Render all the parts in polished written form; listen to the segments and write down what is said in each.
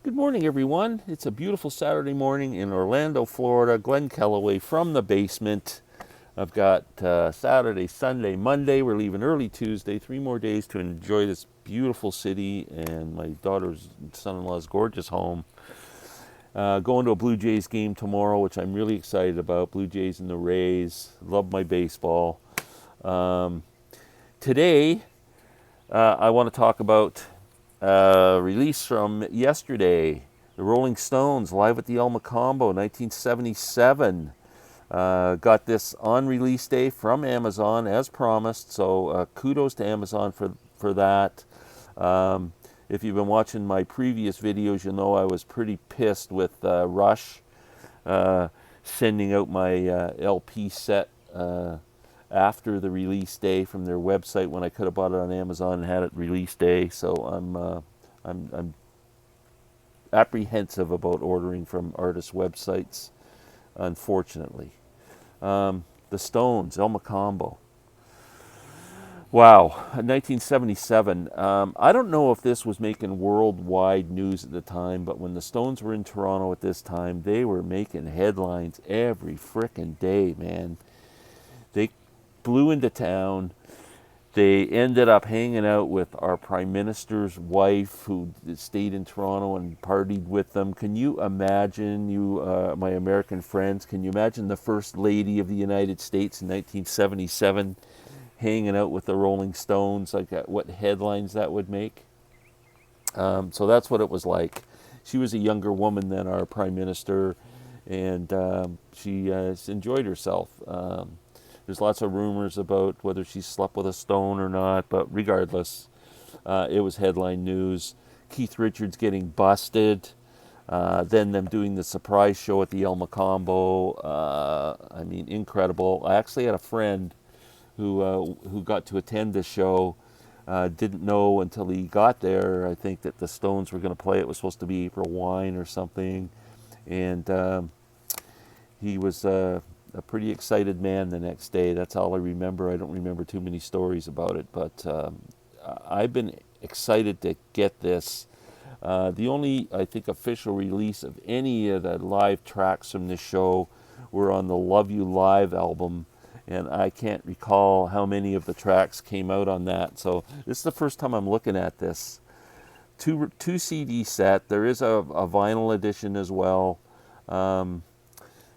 Good morning, everyone. It's a beautiful Saturday morning in Orlando, Florida. Glenn Kellaway from the basement. I've got Saturday, Sunday, Monday. We're leaving early Tuesday. 3 more days to enjoy this beautiful city and my daughter's son-in-law's gorgeous home. Going to a Blue Jays game tomorrow, which I'm really excited about. Blue Jays and the Rays. Love my baseball. Um, Today, I want to talk about release from yesterday, the Rolling Stones live at the El Mocambo, 1977. Got this on release day from Amazon as promised, so kudos to Amazon for that. Um, if you've been watching my previous videos, you'll know I was pretty pissed with Rush uh, sending out my LP set after the release day from their website when I could have bought it on Amazon and had it release day. So I'm apprehensive about ordering from artist websites, unfortunately. The Stones, El Mocambo. Wow, 1977. I don't know if this was making worldwide news at the time, but when the Stones were in Toronto at this time, they were making headlines every frickin' day, man. They blew into town. They ended up hanging out with our prime minister's wife, who stayed in Toronto and partied with them. Can you imagine, my American friends? Can you imagine the first lady of the United States in 1977 hanging out with the Rolling Stones? Like what headlines that would make. So that's what it was like. She was a younger woman than our prime minister, and she enjoyed herself. There's lots of rumors about whether she slept with a stone or not, but regardless, it was headline news. Keith Richards getting busted, then them doing the surprise show at the El Mocambo. I mean, incredible. I actually had a friend who got to attend the show. Didn't know until he got there, I think, that the Stones were going to play. It was supposed to be April Wine or something, and he was a pretty excited man the next day. That's all I remember. I don't remember too many stories about it, but I've been excited to get this. The only, I think, official release of any of the live tracks from this show were on the Love You Live album, and I can't recall how many of the tracks came out on that. So this is the first time I'm looking at this. Two CD set. There is a vinyl edition as well.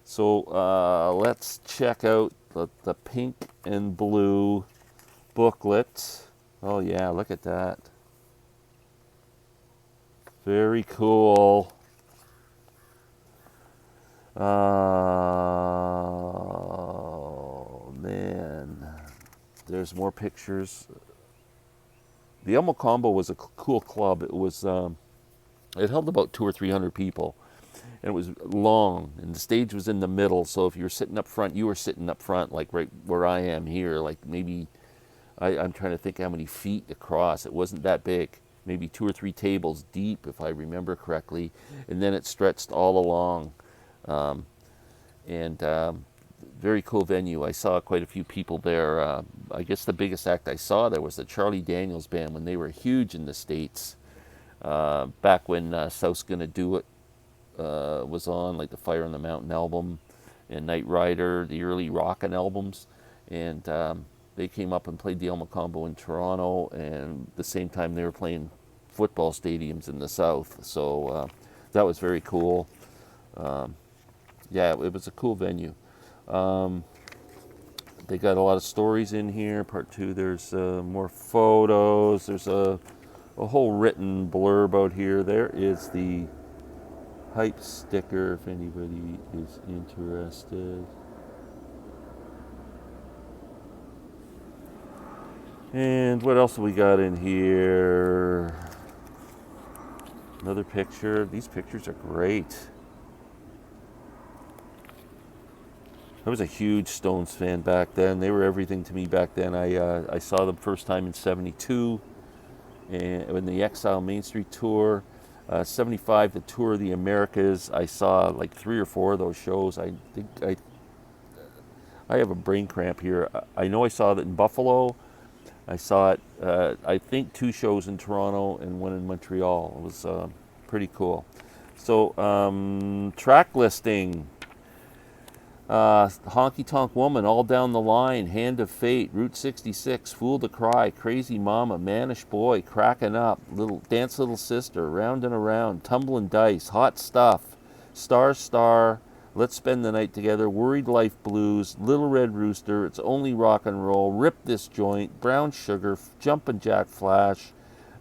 So let's check out the pink and blue booklet. Oh yeah, look at that. Very cool. Oh man, there's more pictures. The El Mocambo was a cool club. It held about 200 or 300 people, and it was long, and the stage was in the middle. So if you were sitting up front, you were sitting up front, like right where I am here. Like maybe I'm trying to think how many feet across. It wasn't that big. Maybe 2 or 3 tables deep, if I remember correctly, and then it stretched all along. Um, and Very cool venue. I saw quite a few people there. I guess the biggest act I saw there was the Charlie Daniels Band when they were huge in the States. Back when South's Gonna Do It was on, like the Fire on the Mountain album and Knight Rider, the early Rockin' albums. And they came up and played the El Mocambo in Toronto, and the same time they were playing football stadiums in the South. So that was very cool. Yeah, it was a cool venue. They got a lot of stories in here. Part two, there's more photos. There's a whole written blurb out here. There is the hype sticker if anybody is interested. And what else have we got in here? Another picture. These pictures are great. I was a huge Stones fan back then. They were everything to me back then. I saw them first time in '72 and when the Exile Main Street tour. '75, the Tour of the Americas. I saw like 3 or 4 of those shows. I think I have a brain cramp here. I know I saw it in Buffalo. I saw it, I think 2 shows in Toronto and 1 in Montreal. It was pretty cool. So track listing. Honky Tonk Woman, All Down the Line, Hand of Fate, Route 66, Fool to Cry, Crazy Mama, Mannish Boy, Crackin' Up, Dance Little Sister, Round and Around, Tumblin' Dice, Hot Stuff, Star Star, Let's Spend the Night Together, Worried Life Blues, Little Red Rooster, It's Only Rock and Roll, Rip This Joint, Brown Sugar, Jumpin' Jack Flash,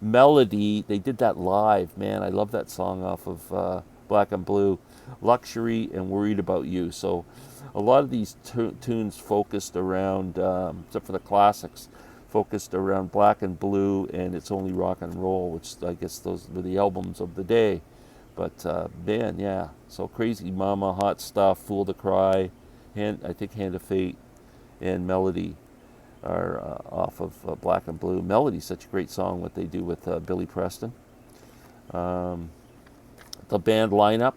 Melody. They did that live, man. I love that song off of Black and Blue. Luxury and Worried About You. So a lot of these tunes focused around, except for the classics, focused around Black and Blue and It's Only Rock and Roll, which I guess those were the albums of the day. But man, yeah. So Crazy Mama, Hot Stuff, Fool to Cry, I think Hand of Fate, and Melody are off of Black and Blue. Melody's such a great song, what they do with Billy Preston. The band lineup: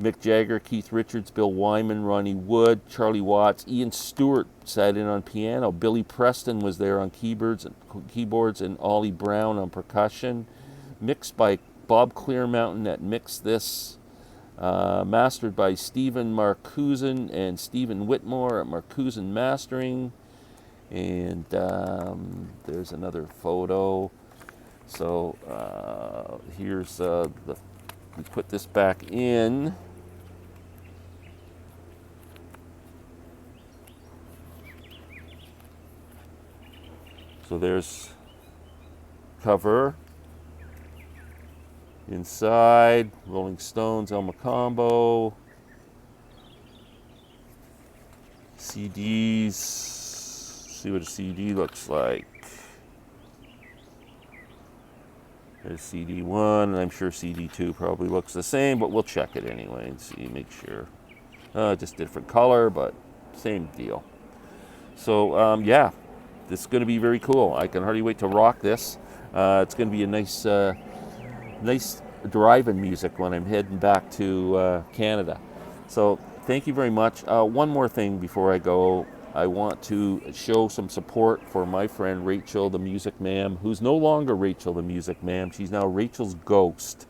Mick Jagger, Keith Richards, Bill Wyman, Ronnie Wood, Charlie Watts, Ian Stewart sat in on piano. Billy Preston was there on keyboards, and Ollie Brown on percussion. Mixed by Bob Clearmountain at Mix This. Mastered by Stephen Marcuson and Stephen Whitmore at Marcuson Mastering. And there's another photo. So here's we put this back in. So there's cover. Inside, Rolling Stones, El Mocambo. CDs. See what a CD looks like. There's CD 1, and I'm sure CD 2 probably looks the same, but we'll check it anyway and see, make sure. Just different color, but same deal. So, yeah, this is going to be very cool. I can hardly wait to rock this. It's going to be a nice drive-in music when I'm heading back to Canada. So, thank you very much. One more thing before I go. I want to show some support for my friend Rachel the Music Ma'am, who's no longer Rachel the Music Ma'am. She's now Rachel's Ghost.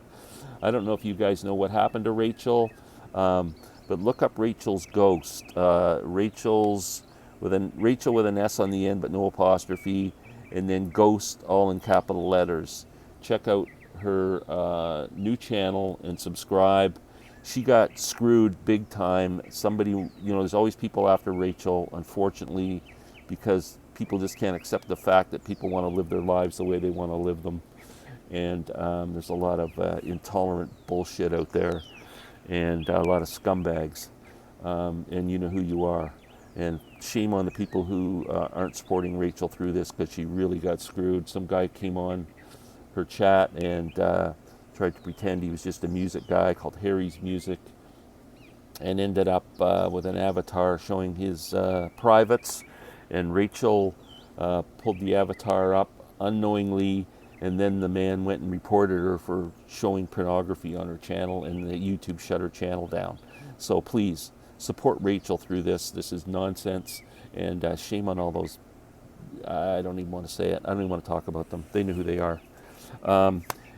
I don't know if you guys know what happened to Rachel, but look up Rachel's Ghost. Rachel with an S on the end, but no apostrophe, and then Ghost all in capital letters. Check out her new channel and subscribe. She got screwed big time. Somebody, there's always people after Rachel, unfortunately, because people just can't accept the fact that people want to live their lives the way they want to live them. And there's a lot of intolerant bullshit out there, and a lot of scumbags. And you know who you are. And shame on the people who aren't supporting Rachel through this, because she really got screwed. Some guy came on her chat and tried to pretend he was just a music guy called Harry's Music, and ended up with an avatar showing his privates, and Rachel pulled the avatar up unknowingly, and then the man went and reported her for showing pornography on her channel, and the YouTube shut her channel down. So please support Rachel through this. This is nonsense, and shame on all those. I don't even want to say it. I don't even want to talk about them. They know who they are.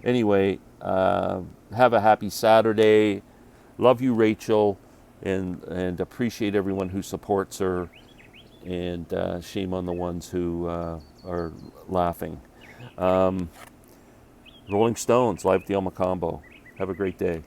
Anyway, have a happy Saturday. Love you, Rachel, and appreciate everyone who supports her, and shame on the ones who are laughing. Rolling Stones, live at the El Mocambo. Have a great day.